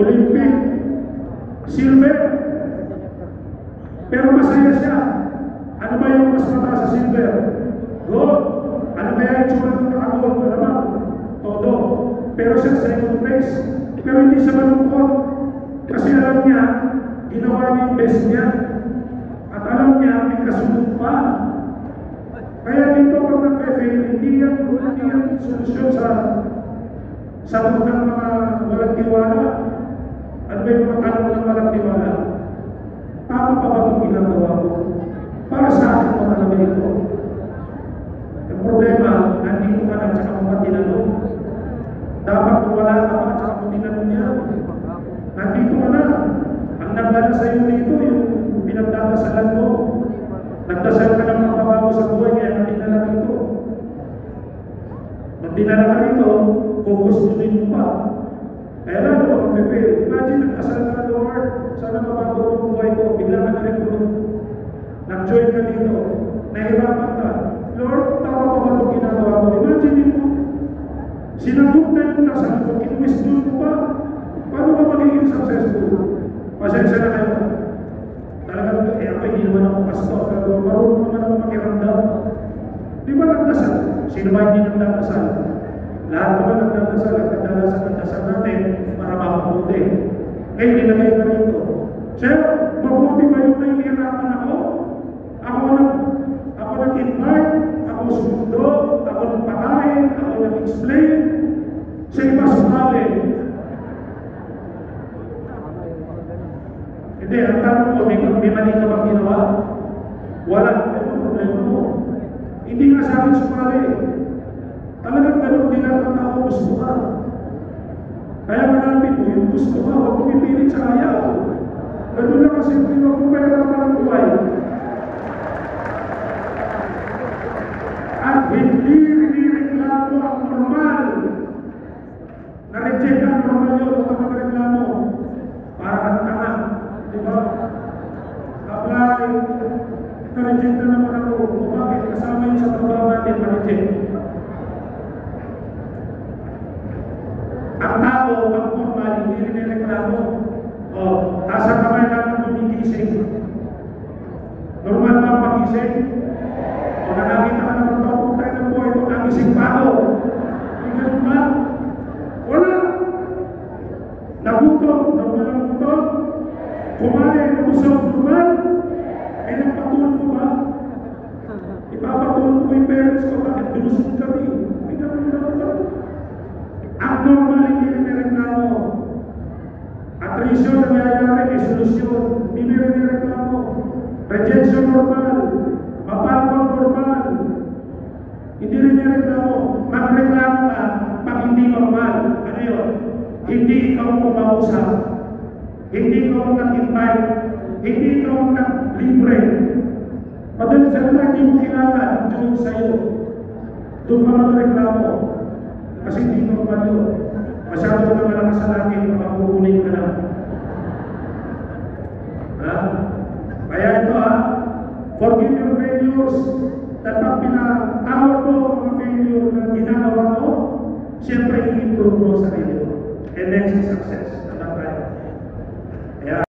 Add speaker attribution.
Speaker 1: Olympic, silver. Pero masaya siya. Ano ba yung mas mataas sa silver? Gold. Ano ba yung itsura ng naka-gold? Ano ba? Todo. Pero siya second place. Pero hindi siya malungkot. Kasi alam niya, ginawa niya yung best niya. At alam niya, may kasunod pa. Kaya dito pag nag-fail, hindi yan solusyon sa mga walang tiwala. Ano ba yung mga tanong ng walang tiwala? Tama pa ba itong ginagawa ko? Para sa akin pa talaga ito. Ang problema, nandito ka na tsaka mo pa tinanong. Dapat kung wala ka pa tsaka mo tinanong niya. Nandito ka na. Ang nagdala sa iyo dito, yung pinagdadasalan mo. Nagdasal ka ng mga babago sa buhay, kaya nandinala ka rito. Nandinala ka rito, kukustunin mo pa. Kaya lalo ka mag-fail. Imagine, nagdasal ka, Lord, sana mabago ang buhay ko, bigla ka na rin ko. Nag-join ka dito, nahirapan ka. Lord, tama pa ba itong ginagawa ko? Imagine mo, sinagot na yung dasal ko, in-question mo pa. Paano ka magiging successful? Pasensya na kayo. Talagang, ako hindi naman ako pastor, pero marunong naman ako makiramdam. Di ba nagdasal? Sino ba hindi nagdasal? Lahat naman nagdasal at nagdasal natin para makabuti. Ngayon, nilagay ka rito. Sir, mabuti ba yung nahihirapan ako? Ako nag-invite, ako sumundo, ako nagpakain, ako nag-explain. Sa iba sumali. Hindi, ang tanong ko, may mali ka bang ginawa? Wala. Ano problema mo? Hindi nga sa akin sumali. Talagang ganun din ang tao, gusto ka. Kaya manapin mo, yung gusto ka, huwag pumipilit sa ayaw. Ganun lang kasi huwag mo pera pa ng buhay. At hindi reklamo ang normal. Na-reject ang normal yun, huwag ka magreklamo. Para kang tanga. Diba? Apply. Na-reject na naman ako. Bakit? Kasama yun sa trabaho natin, ma-reject. Ang tao, pag normal, hindi rin reklamo. O, tasa kamay lang ng gumigising. Normal ba ang pagising? O, nakakita ka naman ito, kung tayo ng buhay ko, nagising pa ako. Hindi ganun ba? Wala. Nagutom, normal ang gutom. Kumain, nabusog, normal. Ay, nagpatulog ko ba? Ipapatulog ko yung parents ko, bakit binusog kami? Hindi ganun ba? Ang normal, hindi rin reklamo. Attrition, nangyayari, may solusyon. Hindi rin reklamo. Rejection, normal. Mapalpon, normal. Hindi rin reklamo. Magreklamo ka pag hindi normal. Ano yun? Hindi ikaw pumausap. Hindi ikaw nag-invite. Hindi ikaw nag-libre. Madalas sa naman, hindi mo kilala ang Diyos sa'yo. Doon ka magreklamo. Kasi hindi normal yun. Masyado ka naman sa langit, makakukunin ka na. Ha? Kaya ito forgive your failures. Dapat pinatawag mo ang failure na ginagawa mo, siyempre i-improve mo sa sarili mo. And next is success.